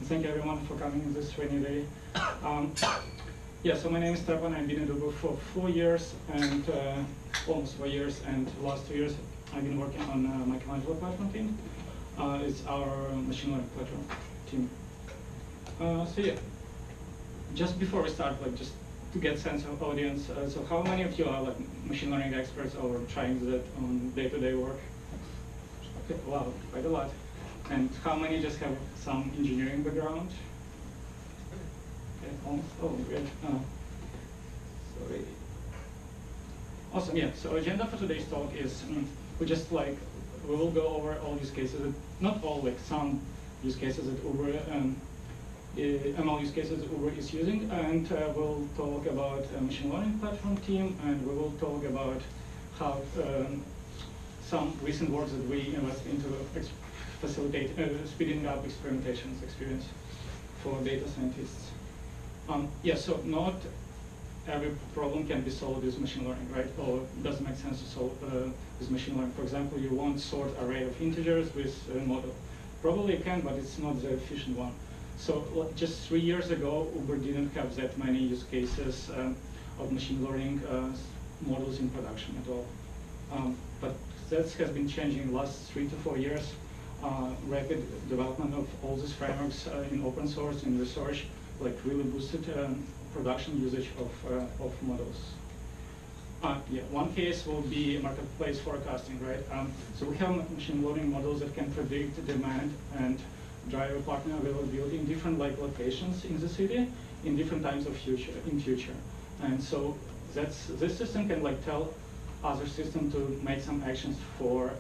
thank everyone for coming on this rainy day. Yeah, so my name is Stepan. I've been in Uber for 4 years and almost 4 years, and the last 2 years I've been working on Michelangelo platform team. It's our machine learning platform team. So yeah, just before we start, like just to get sense of audience, so how many of you are like machine learning experts or trying that on day-to-day work? Okay, wow, quite a lot. And how many just have some engineering background? Okay, almost, oh, great. Sorry. Awesome, yeah, so agenda for today's talk is, we will go over all use cases, not all, like some use cases that Uber, ML use cases that Uber is using, and we'll talk about a machine learning platform team, and we will talk about how some recent works that we invest into facilitate speeding up experimentations experience for data scientists. Yeah, so not every problem can be solved with machine learning, right? Or it doesn't make sense to solve with machine learning. For example, you want sort array of integers with a model. Probably you can, but it's not the efficient one. So just 3 years ago, Uber didn't have that many use cases of machine learning models in production at all. But that has been changing in the last 3 to 4 years. Rapid development of all these frameworks in open source and research like really boosted production usage of models. Yeah, one case will be marketplace forecasting, right? So we have machine learning models that can predict demand and driver partner availability in different like locations in the city in different times of future. And so this system can like tell other system to make some actions for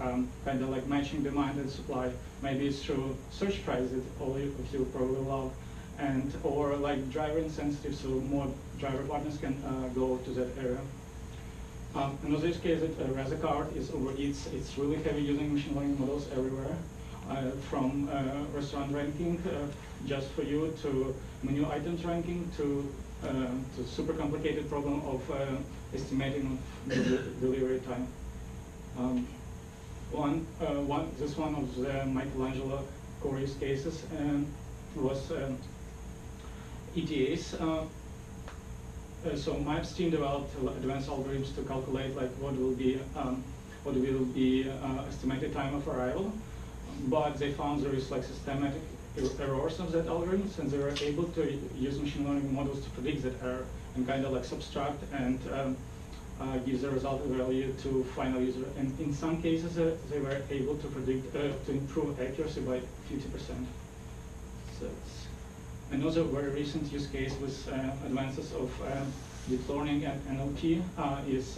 kind of like matching demand and supply. Maybe it's through search price that all of you probably love, and or like driver incentives, so more driver partners can go to that area. Another use case that Razakart is Uber Eats. It's really heavy using machine learning models everywhere, from restaurant ranking just for you to menu items ranking to super complicated problem of estimating delivery time. This one of the Michelangelo core use cases was ETAs. So Maps team developed advanced algorithms to calculate like what will be estimated time of arrival, but they found there is like systematic errors of that algorithms, and they were able to use machine learning models to predict that error and kind of like subtract and give the result value to final user. And in some cases, they were able to predict to improve accuracy by 50%. So another very recent use case with advances of deep learning and NLP is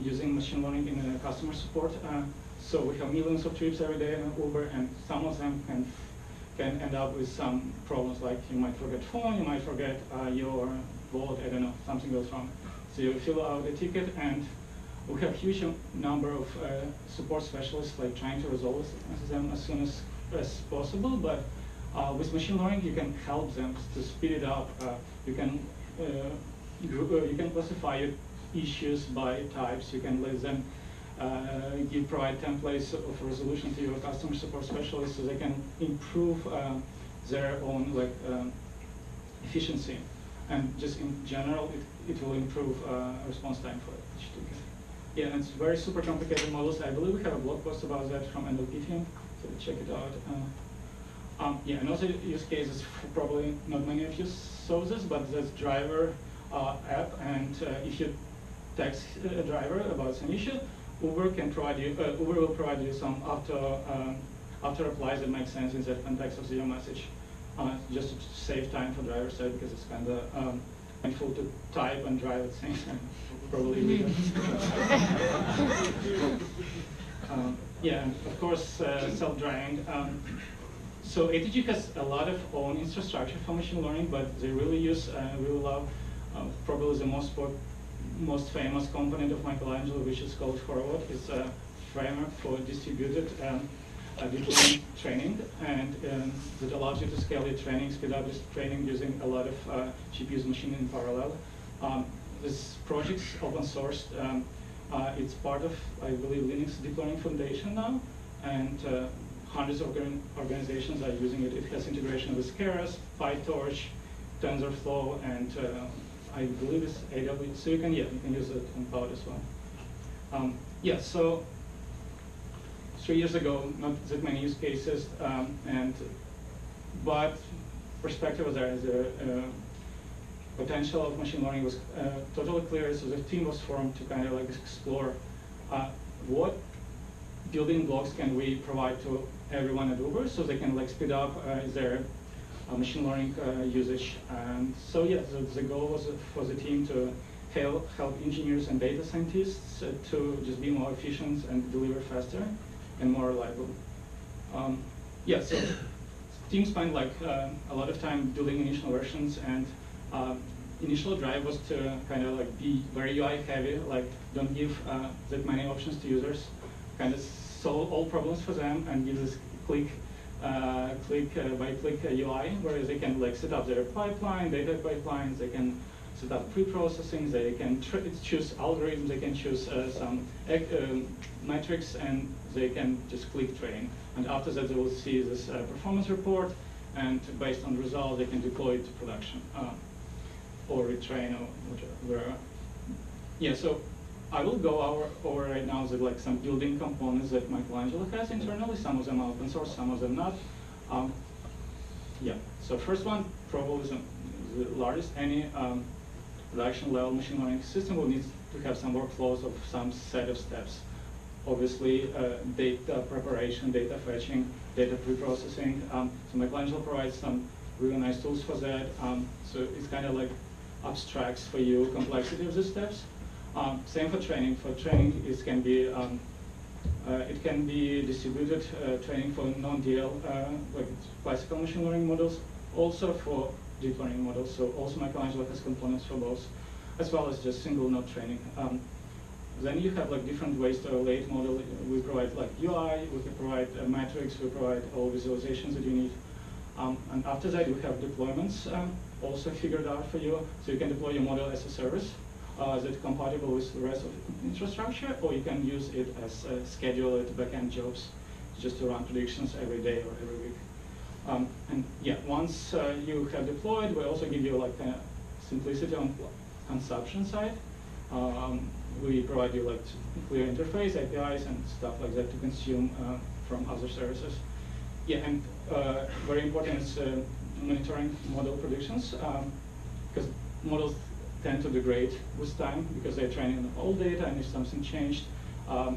using machine learning in customer support. So we have millions of trips every day in Uber, and some of them can end up with some problems, like you might forget phone, you might forget your wallet, I don't know, something goes wrong. So you fill out a ticket, and we have huge number of support specialists like trying to resolve them as soon as possible, but with machine learning you can help them to speed it up. You can classify your issues by types, you can let them provide templates of resolution to your customer support specialists so they can improve their own efficiency. And just in general, it will improve response time for each ticket. Yeah, and it's very super complicated models. I believe we have a blog post about that from NLP team, so check it out. Yeah, another use case is probably not many of you saw this, but there's driver app, and if you text a driver about some issue, Uber will provide you some after replies that make sense in that context of your message, just to save time for driver side, because it's kind of painful to type and drive at the same time. Probably illegal. Yeah, and of course self-driving. So ATG has a lot of own infrastructure for machine learning, but they really love probably the most famous component of Michelangelo, which is called Forward. It's a framework for distributed deep learning training, and that allows you to scale your training, speed up this training using a lot of GPUs machine in parallel. This project's open sourced. It's part of, I believe, Linux Deep Learning Foundation now, and hundreds of organizations are using it. It has integration with Keras, PyTorch, TensorFlow, and I believe it's AWS. So you can use it on cloud as well. Yeah, so 3 years ago, not that many use cases, but perspective was there. The potential of machine learning was totally clear. So the team was formed to kind of like explore what building blocks can we provide to everyone at Uber, so they can like speed up their machine learning usage. And so yeah, the goal was for the team to help engineers and data scientists to just be more efficient and deliver faster and more reliable. Yeah, so team spent like a lot of time building initial versions, and initial drive was to kind of like be very UI heavy, like don't give that many options to users, kind of solve all problems for them and give this click by click UI, where they can like set up their pipeline, data pipelines, they can set up pre-processing, they can choose algorithms, they can choose some metrics, and they can just click train. And after that, they will see this performance report, and based on the result, they can deploy it to production or retrain or whatever. Yeah, so I will go over right now like some building components that Michelangelo has internally. Some of them are open source, some of them not. Yeah, so first one, probably the largest. Any production level machine learning system will need to have some workflows of some set of steps. Obviously, data preparation, data fetching, data pre-processing. So Michelangelo provides some really nice tools for that. So it's kind of like abstracts for you complexity of the steps. Same for training. For training, it can be distributed training for non-DL, like classical machine learning models, also for deep learning models. So also Michelangelo has components for both, as well as just single node training. Then you have like different ways to relate model. We provide like UI, we can provide metrics, we provide all visualizations that you need. And after that, we have deployments also figured out for you. So you can deploy your model as a service that's compatible with the rest of the infrastructure, or you can use it as scheduled backend jobs just to run predictions every day or every week. And yeah, once you have deployed, we also give you like simplicity on consumption side. We provide you like clear interface, APIs, and stuff like that to consume from other services. Yeah, and very important is monitoring model predictions, because models tend to degrade with time because they're training on old data, and if something changed,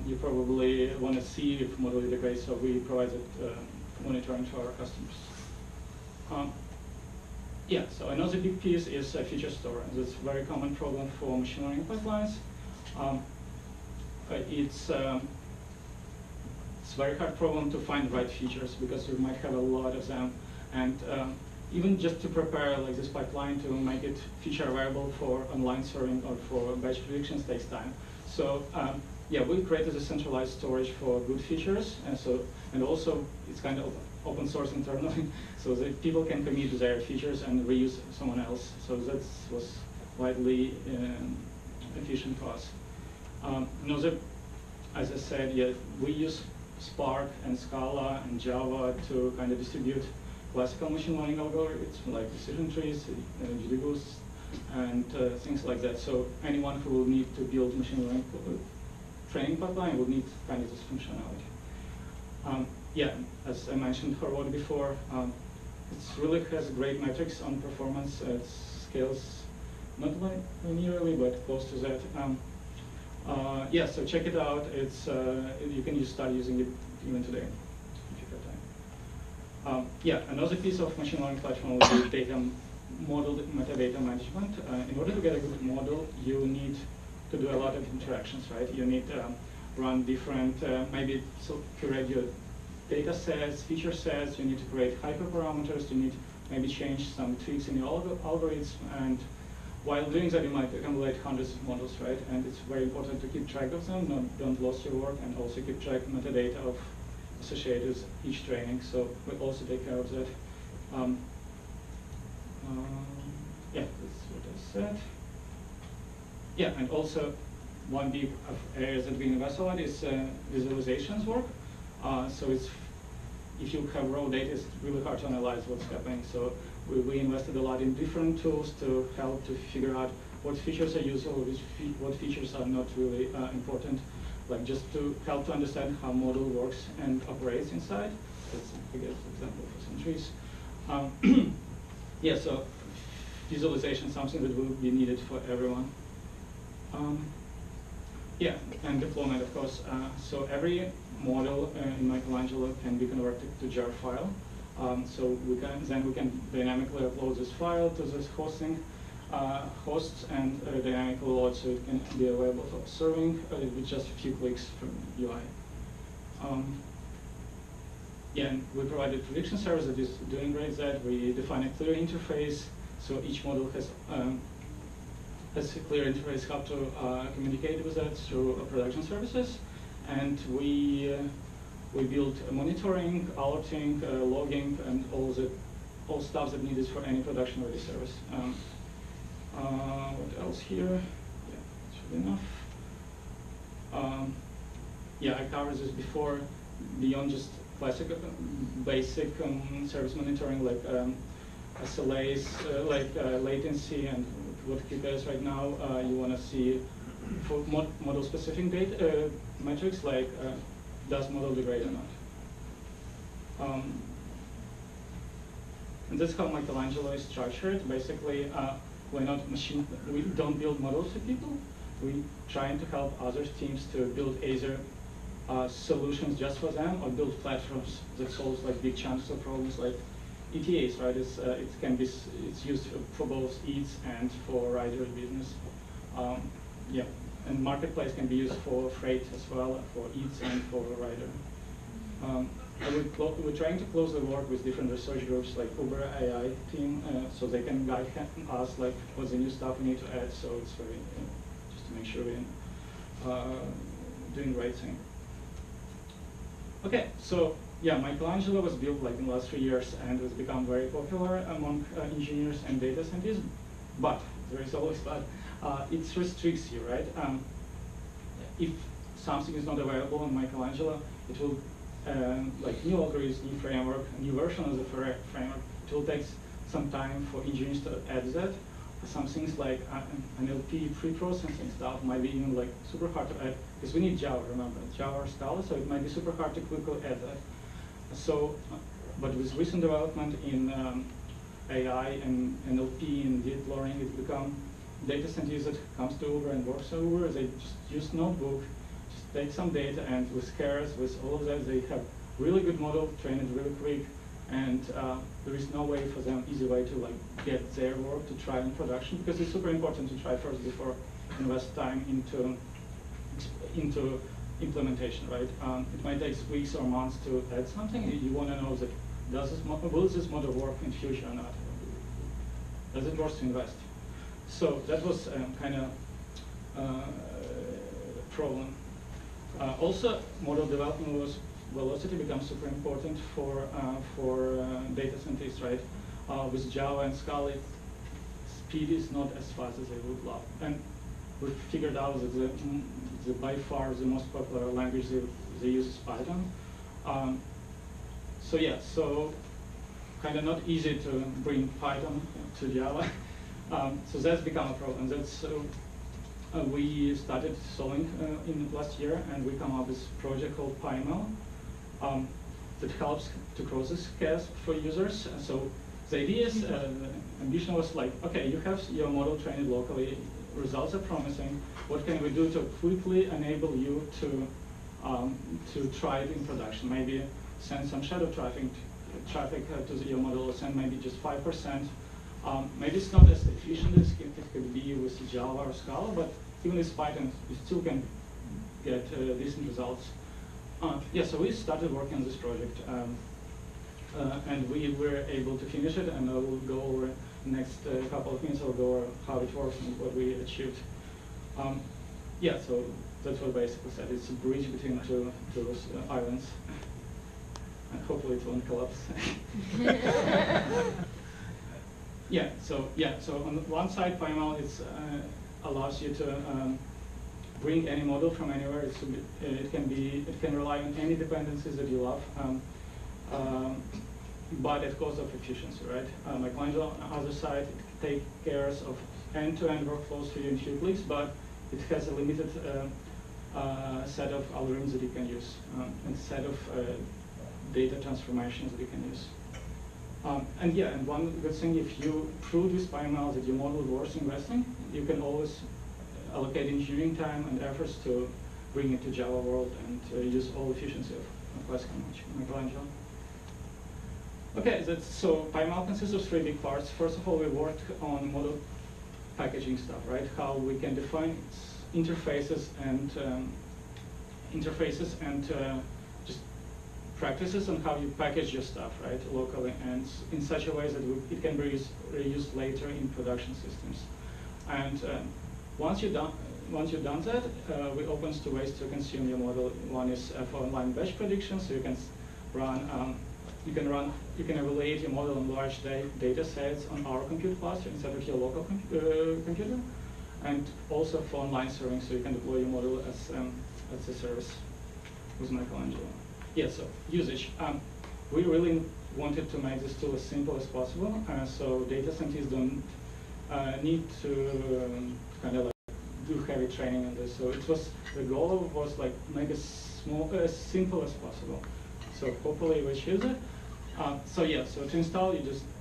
you probably want to see if model degrades, so we provide that monitoring to our customers. Yeah, so another big piece is feature store. That's a very common problem for machine learning pipelines. It's a very hard problem to find the right features because you might have a lot of them, and even just to prepare like this pipeline to make it feature available for online serving or for batch predictions takes time. So yeah, we created a centralized storage for good features, and also it's kind of open source internally, so that people can commit their features and reuse someone else. So that was widely efficient for us. Another, as I said, yeah, we use Spark and Scala and Java to kind of distribute classical machine learning algorithms like decision trees, GDBoost, and things like that. So anyone who will need to build machine learning training pipeline will need kind of this functionality. Yeah, as I mentioned Harvard before, it really has great metrics on performance. It scales not linearly, but close to that. Yeah, so check it out. It's you can start using it even today if you have time. Yeah, another piece of machine learning platform will be data model metadata management. In order to get a good model, you need to do a lot of interactions, right? You need to run different, maybe curate your data sets, feature sets. You need to create hyperparameters. You need to maybe change some tweaks in your algorithms, and while doing that, you might accumulate hundreds of models, right? And it's very important to keep track of them, don't lose your work, and also keep track of metadata of associated with each training. So we also take care of that. Yeah, that's what I said. Yeah, and also one big of areas that we invest a lot is visualizations work. So it's if you have raw data, it's really hard to analyze what's happening. So we invested a lot in different tools to help to figure out what features are useful, what features are not really important, like just to help to understand how model works and operates inside. That's, I guess, example for some trees. Yeah, so visualization is something that will be needed for everyone. Yeah, and deployment, of course. So every model in Michelangelo can be converted to jar file. So we can dynamically upload this file to this hosts and dynamically load, so it can be available for serving with just a few clicks from UI. Yeah, and we provided prediction service that is doing great that. We define a clear interface, so each model has a clear interface how to communicate with that through production services. And we built monitoring, alerting, logging, and all stuff that needed for any production-ready service. What else here? Yeah, that should be enough. Yeah, I covered this before. Beyond just classic, basic service monitoring, like SLAs, like latency, and what QK right now, you want to see for model-specific data metrics, like does model degrade or not. And that's how Michelangelo is structured. Basically, we don't build models for people. We're trying to help other teams to build either solutions just for them, or build platforms that solves like big chunks of problems, like ETAs, right? It's used for both eats and for rider business. Yeah, and marketplace can be used for freight as well, for eats and for rider. We're trying to closely work with different research groups like Uber AI team, so they can guide us like what's the new stuff we need to add. So it's very just to make sure we're doing the right thing. Okay, so yeah, Michelangelo was built like in the last 3 years and has become very popular among engineers and data scientists. But there is always but. It restricts you, right? If something is not available on Michelangelo, it will like new algorithms, new framework, new version of the framework. It will take some time for engineers to add that. Some things like NLP pre-processing stuff might be even like super hard to add because we need Java. Remember, Java or Scala, so it might be super hard to quickly add that. So, but with recent development in AI and NLP and deep learning, it's become data scientists that comes to Uber and works at Uber. They just use notebook, just take some data, and with scares, with all of that, they have really good model, train it really quick, and there is no way for them, easy way to like get their work to try in production, because it's super important to try first before invest time into implementation, right? It might take weeks or months to add something. You want to know that will this model work in future or not? Does it worth to invest? So that was kind of problem. Also, model development velocity becomes super important for data scientists, right? With Java and Scala, speed is not as fast as they would love. And we figured out that by far the most popular language they use is Python. So yeah, so kind of not easy to bring Python to Java. So that's become a problem. That's we started solving in last year, and we come up with a project called PyML that helps to cross this chasm for users. So the idea is, the ambition was like, okay, you have your model trained locally, results are promising. What can we do to quickly enable you to try it in production? Maybe send some shadow traffic to your model, or send maybe just 5%. Maybe it's not as efficient as it could be with Java or Scala, but even with Python, you still can get decent results. Yeah, so we started working on this project, and we were able to finish it, and I will go over the next couple of minutes. I'll go over how it works and what we achieved. Yeah, so that's what basically said. It's a bridge between two islands, and hopefully it won't collapse. Yeah, so on one side, PyML allows you to bring any model from anywhere. It can rely on any dependencies that you love. but at cost of efficiency, right? Michelangelo, on the other side, it takes care of end-to-end workflows for you in few clicks, but it has a limited set of algorithms that you can use and set of data transformations that you can use. And one good thing, if you prove with PyML that your model worth investing, you can always allocate engineering time and efforts to bring it to Java world and use all efficiency of classical Michelangelo. Okay, so PyML consists of three big parts. First of all, we worked on model packaging stuff, right? How we can define interfaces and just practices on how you package your stuff, right, locally, and in such a way that it can be reused later in production systems. And once you've done that, we open two ways to consume your model. One is for online batch prediction, so you can evaluate your model on large data sets on our compute cluster instead of your local computer, and also for online serving, so you can deploy your model as a service with Michelangelo. Yeah, so usage. We really wanted to make this tool as simple as possible, so data scientists don't need to kind of like do heavy training on this. So the goal was like make it as simple as possible. So hopefully we choose it. So to install,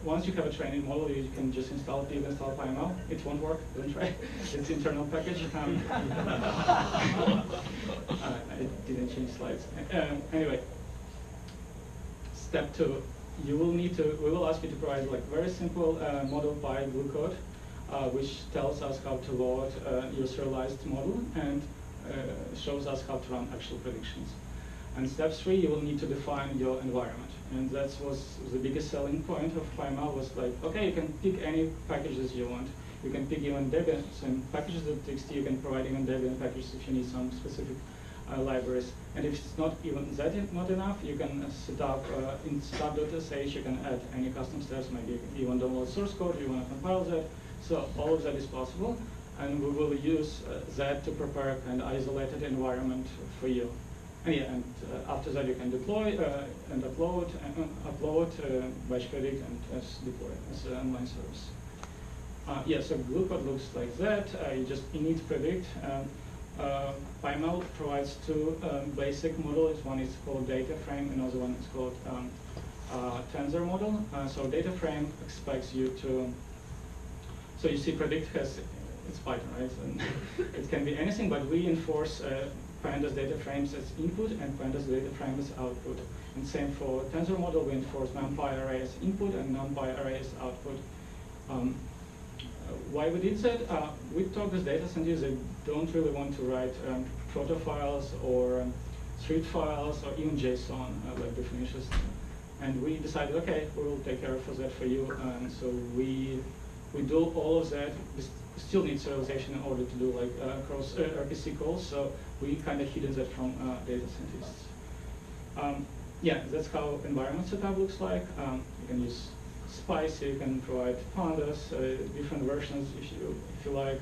once you have a training model, you can just install PyML. It won't work, don't try. It's internal package. I didn't change slides. Anyway, step 2, we will ask you to provide like very simple model by glue code, which tells us how to load your serialized model and shows us how to run actual predictions. And step 3, you will need to define your environment. And that was the biggest selling point of PyML, was like, okay, you can pick any packages you want. You can pick even Debian, some packages.txt, you can provide even Debian packages if you need some specific libraries. And if it's not not enough, you can set up in stub.sh, you can add any custom steps, maybe you want to download source code, you want to compile that. So all of that is possible. And we will use that to prepare a kind of isolated environment for you. And after that, you can deploy and upload, batch predict, and deploy as an online service. So glue code looks like that. You just init predict. PyML provides two basic models. One is called data frame, another one is called tensor model. So data frame expects you to. So you see, predict it's Python, right? And it can be anything, but we enforce pandas data frames as input and pandas data frame as output. And same for tensor model, we enforce NumPy array as input and NumPy array as output. Why we did that? We talked with data scientists that don't really want to write proto files or thread files or even JSON like definitions. And we decided, okay, we will take care of that for you. And so we do all of that. We still need serialization in order to do like cross RPC calls. So we kind of hidden that from data scientists. That's how environment setup looks like. You can use Spice, you can provide pandas, different versions if you like.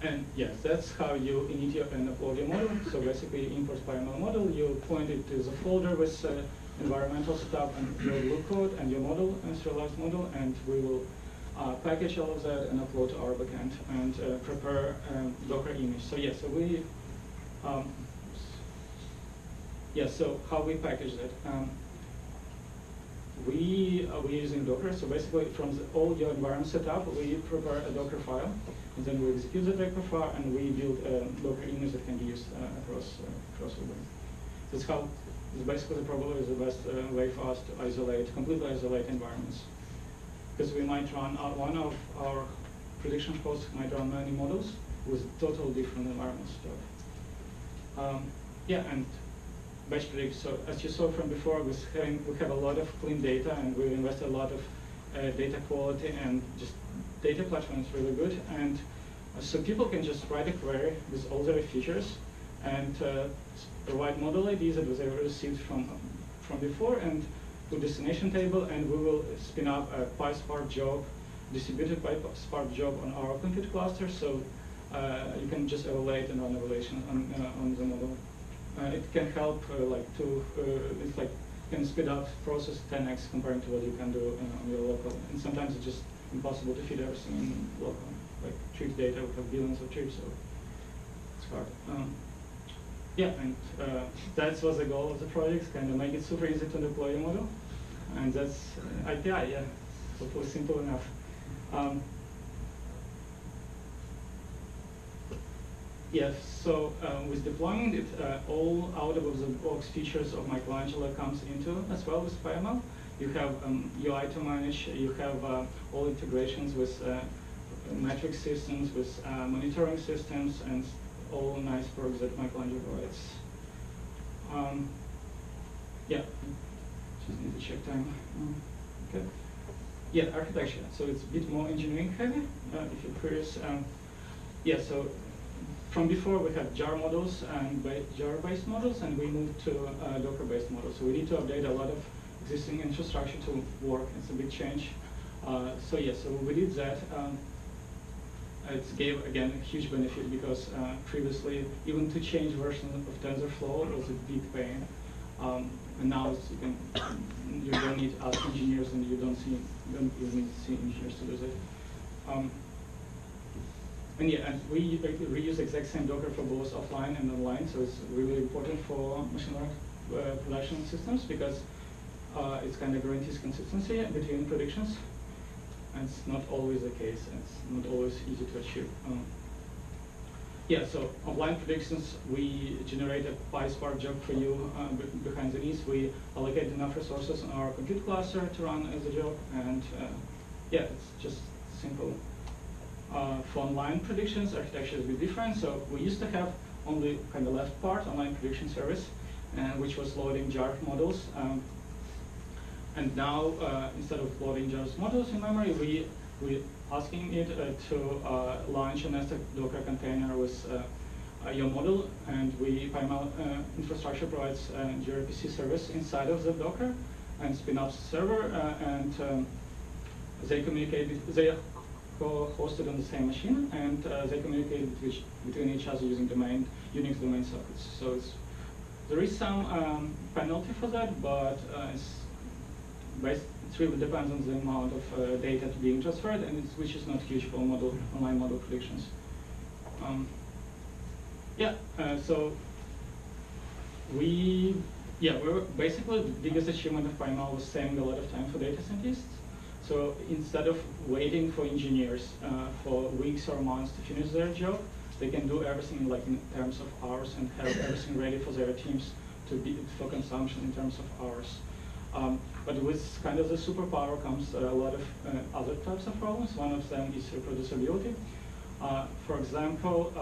And yes, that's how you init and upload your model. So basically, you import PyML model, you point it to the folder with environmental setup and your glue code and your model, serialized model, and we will package all of that and upload to our backend and prepare Docker image. So so how we package that? We're using Docker, so basically from all your environment setup, we prepare a Docker file, and then we execute the Docker file, and we build a Docker image that can be used across the world. That's how, basically probably is the best way for us to completely isolate environments. Because we might run, one of our prediction hosts might run many models with totally different environment stuff. And batch predict. So as you saw from before, we have a lot of clean data, and we invest a lot of data quality, and just data platform is really good. And so people can just write a query with all their features and provide model IDs that they received from before, and put destination table, and we will spin up a PySpark job, distributed PySpark job on our compute cluster. So you can just evaluate and run evaluation on the model. it can help it's like can speed up process 10x compared to what you can do on your local. And sometimes it's just impossible to fit everything in local. Like trip data, we have billions of trips, so it's hard. Yeah, and that was the goal of the project, kind of make it super easy to deploy a model. And that's API, yeah, hopefully simple enough. Yes, so with deployment, all out-of-the-box features of Michelangelo comes into as well with PyML. You have UI to manage, you have all integrations with metric systems, with monitoring systems, and all nice perks that Michelangelo provides. Yeah, just need to check time. Okay. Yeah, architecture. So it's a bit more engineering heavy, if you're curious. Yeah, so from before we had jar models and jar-based models, and we moved to Docker-based models. So we need to update a lot of existing infrastructure to work. It's a big change. So yeah, so we did that. It gave, again, a huge benefit because previously, even to change versions of TensorFlow was a big pain. And now you don't need us engineers, and you don't even need to see engineers to do that. And yeah, and we reuse exact same Docker for both offline and online, so it's really important for machine learning production systems because it's kind of guarantees consistency between predictions. And it's not always the case, and it's not always easy to achieve. Yeah, so offline predictions, we generate a PySpark job for you behind the scenes. We allocate enough resources on our compute cluster to run as a job, and yeah, it's just simple. For online predictions, architecture is a bit different. So we used to have only kind of left part, online prediction service, which was loading jar models. And now, instead of loading just models in memory, we're asking it to launch a nested Docker container with your model, and PyML infrastructure provides gRPC service inside of the Docker and spin up the server, and they communicate. They are hosted on the same machine, and they communicate between each other using Unix domain sockets. So there is some penalty for that, but it really depends on the amount of data being transferred, and which is not huge for online model predictions. Yeah, so we're basically the biggest achievement of PyML was saving a lot of time for data scientists. So instead of waiting for engineers for weeks or months to finish their job, they can do everything like in terms of hours and have everything ready for their teams for consumption in terms of hours. But with kind of the superpower comes a lot of other types of problems. One of them is reproducibility. For example,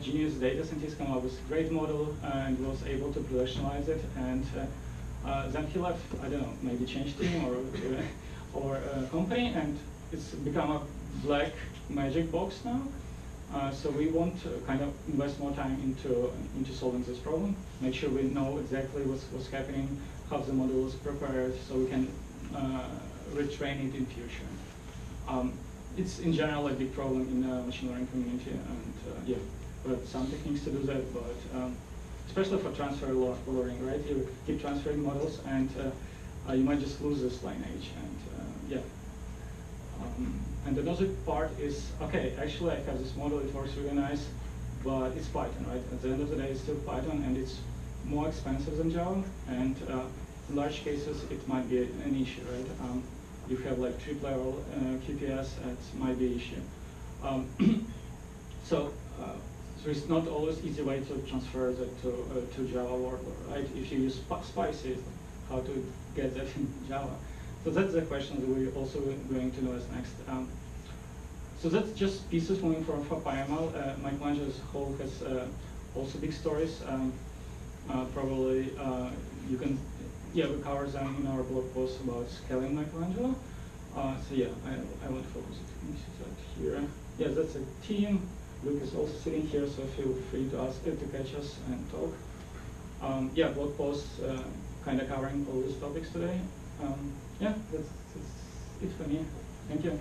genius data scientists come up with a great model and was able to productionalize it, and then he left, I don't know, maybe changed team or company, and it's become a black magic box now. So we want to kind of invest more time into solving this problem, make sure we know exactly what's happening, how the model is prepared, so we can retrain it in future. It's in general a big problem in the machine learning community, and yeah, but some techniques to do that, but especially for transfer learning, right? You keep transferring models, and you might just lose this lineage, and yeah. And another part is, okay, actually I have this model, it works really nice, but it's Python, right? At the end of the day, it's still Python, and it's more expensive than Java, and in large cases, it might be an issue, right? You have like trip-level QPS, it might be an issue. So there's not always easy way to transfer that to Java workload, right? If you use Spicy, how to get that in Java? So that's the question that we're also going to know as next. So that's just pieces moving for PyML. Michelangelo as a whole has also big stories. Probably you can, yeah, we cover them in our blog post about scaling Michelangelo. So yeah, I want to focus it here. Yeah, that's a team. Luke is also sitting here, so feel free to ask it, to catch us and talk. Yeah, blog posts kind of covering all these topics today. Yeah, that's it for me. Thank you.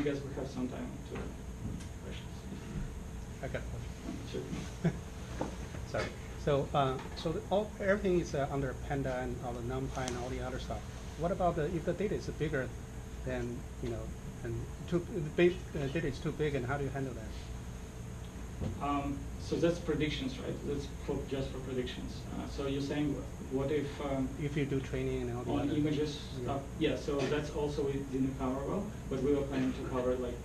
guess we have some time to questions. I got a question. Sure. Sorry. So, everything is under Panda and all the NumPy and all the other stuff. What about if the data is bigger than, and data is too big, and how do you handle that? So that's predictions, right? That's just for predictions. So you're saying, what if you do training and all the on other images stuff? Yeah. So that's also we didn't cover well, but we were planning to cover like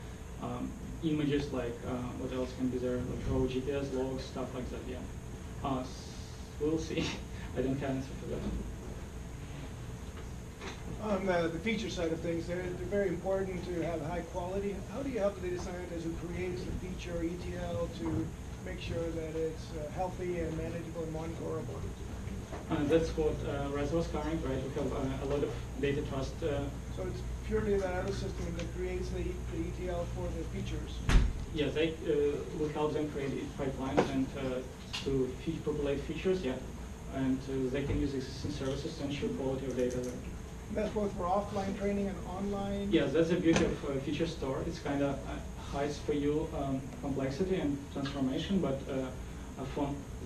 images, like what else can be there, like raw GPS logs, stuff like that. Yeah. We'll see. I don't have an answer for that. On the feature side of things, they're very important to have high quality. How do you help the data scientist who creates the feature or ETL to make sure that it's healthy and manageable and monitorable? That's what Reza was covering, right? We have a lot of data trust. So it's purely that other system that creates the ETL for the features? Yeah, they will help them create pipelines and to populate features, yeah. And they can use existing services to ensure quality of data. That's both for offline training and online? Yeah, that's the beauty of feature store. It's kind of hides for you complexity and transformation, but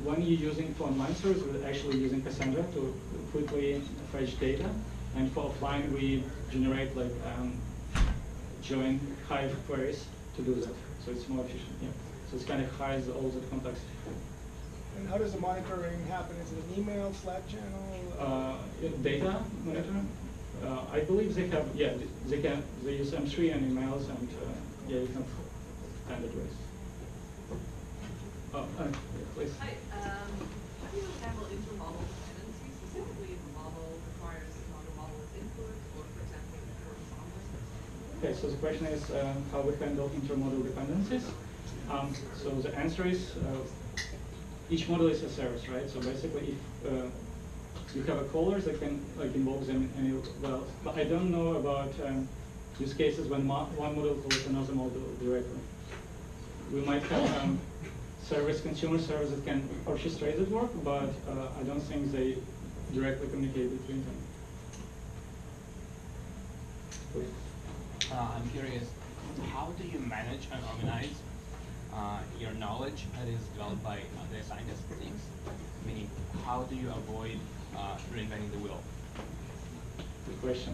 when you're using for online service, we're actually using Cassandra to quickly fetch data. And for offline, we generate like join Hive queries to do that. So it's more efficient, yeah. So it's kind of hides all the complexity. And how does the monitoring happen? Is it an email, Slack channel? Data monitoring? I believe they have, yeah, they use M3 and emails, and yeah, you can standard ways. Please. Hi, how do you handle intermodal dependencies, specifically if the model requires another model as input, or for example, horizontal? Okay, so the question is how we handle intermodal dependencies. So the answer is each model is a service, right? So basically, if you have a caller that can involve them in any well, but I don't know about use cases when one model calls another model directly. We might have consumer service that can orchestrate that work, but I don't think they directly communicate between them. I'm curious, how do you manage and organize your knowledge that is developed by data scientists? Meaning, how do you avoid reinventing the wheel? Good question.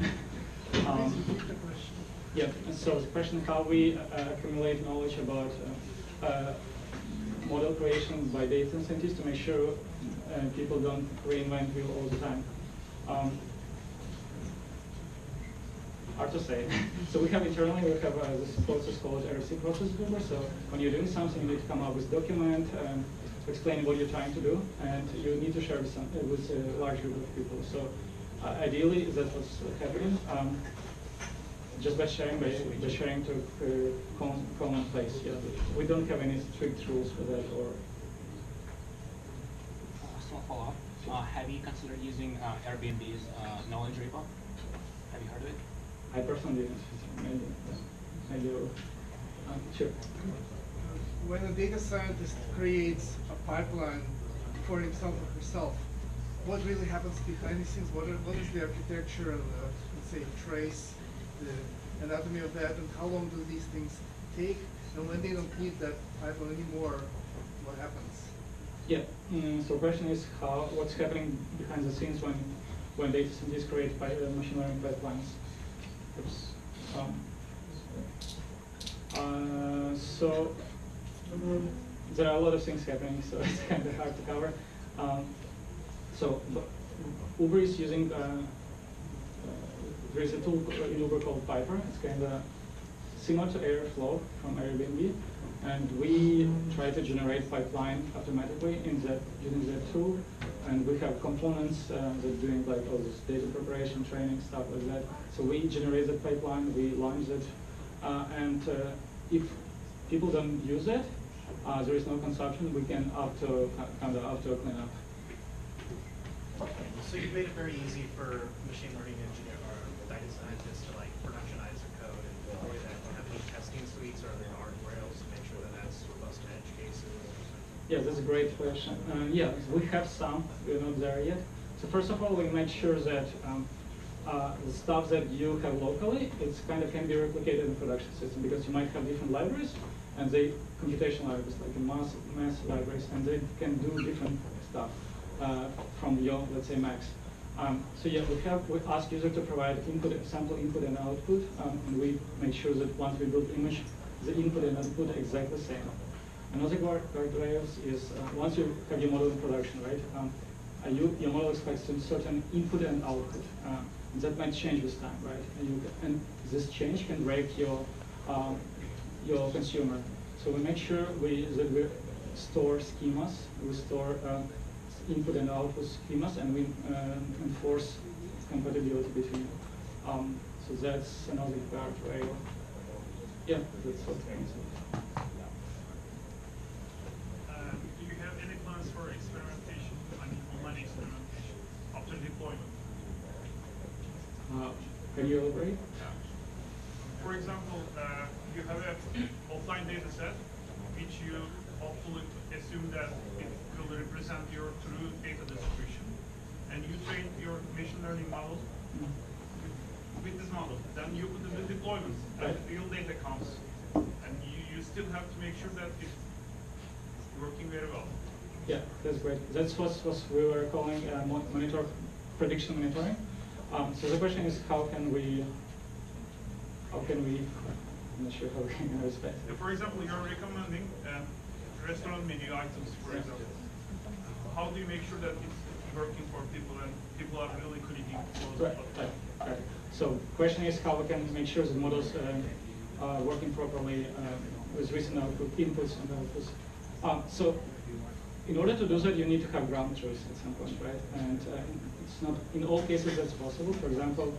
Yeah, so the question how we accumulate knowledge about model creation by data scientists to make sure people don't reinvent wheel all the time. Hard to say. So we have internally, we have this process called RFC process builder. So when you're doing something, you need to come up with document, explain what you're trying to do, and you need to share with a large group of people. So ideally, that's what's happening. Just by sharing to common place. Yeah, we don't have any strict rules for that. Or Small follow-up. Have you considered using Airbnb's knowledge repo? Have you heard of it? I personally didn't. Maybe sure. When a data scientist creates a pipeline for himself or herself, what really happens behind the scenes? What is the architecture and let's say trace, the anatomy of that, and how long do these things take? And when they don't need that pipeline anymore, what happens? Yeah. So the question is what's happening behind the scenes when data scientists create machine learning pipelines. Oops. So there are a lot of things happening, so it's kind of hard to cover. So Uber is using, there is a tool in Uber called Piper. It's kind of similar to Airflow from Airbnb. And we try to generate pipeline automatically using that tool. And we have components that are doing like all this data preparation, training, stuff like that. So we generate the pipeline, we launch it. And if people don't use it, there is no consumption, we can auto clean up. So you made it very easy for machine learning engineer or data scientists to like productionize their code and deploy that. Do you have any testing suites or are there guardrails to make sure that that's robust to edge cases? Yeah, that's a great question. Yeah, we have some, we're not there yet. So first of all, we make sure that the stuff that you have locally, it's kind of can be replicated in the production system because you might have different libraries, and they computational libraries like in math libraries, and they can do different stuff from your, let's say, Macs. So yeah, we ask user to provide sample input and output, and we make sure that once we build image, the input and output are exactly the same. Another guardrails is once you have your model in production, right? Your model expects a certain input and output. That might change with time, right? And this change can break your consumer. So we make sure that we store schemas, we store input and output schemas, and we enforce compatibility between them. So that's another guardrail. Yeah, that's what I can say. Do you have any plans for experimentation, online experimentation, after deployment? Can you elaborate? For example, you have an offline data set, which you hopefully assume that it will represent your true data distribution, and you train your machine learning model with this model. Then you put in the deployment, and real data comes, and you still have to make sure that it's working very well. Yeah, that's great. That's what we were calling prediction monitoring. So the question is, how can we? I'm not sure how we can respect. For example, you're recommending restaurant menu items, for example. How do you make sure that it's working for people and people are really clicking those? Right. So question is how we can make sure the models are working properly with recent output inputs and outputs. So in order to do that, you need to have ground truth at some point, right? And it's not in all cases that's possible. For example,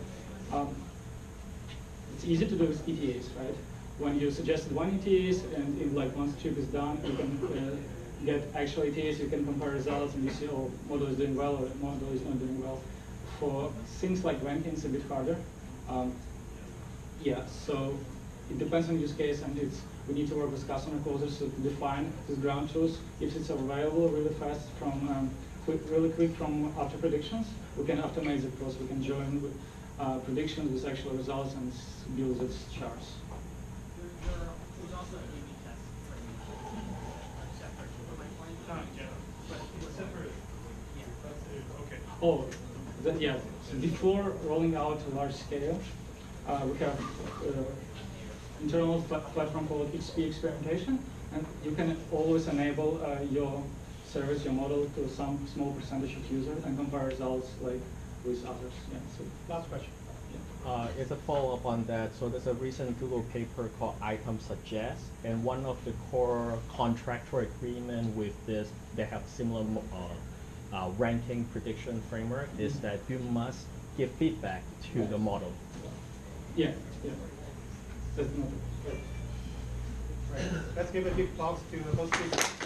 it's easy to do with ETAs, right? When you suggested one ETAs, and in like once the chip is done, you can get actual ETAs, you can compare results, and you see, oh, model is doing well or model is not doing well. For things like ranking, it's a bit harder. Yeah, so it depends on use case, and we need to work with customer closers to define this ground truth. If it's available really fast from really quick from after predictions, we can optimize the process. We can join with predictions with actual results and build these charts. There's also an A/B test separate from my point. Yeah, But it's separate. Yeah. Okay. Oh, yeah. So before rolling out a large scale, we have internal platform called XP experimentation, and you can always enable your service, your model, to some small percentage of users and compare results like with others. Yeah. So Last question. As a follow-up on that, so there's a recent Google paper called Item Suggest, and one of the core contractual agreement with this, they have similar ranking prediction framework, is that you must give feedback to the model. yeah. That's not Right. Let's give a big applause to those people.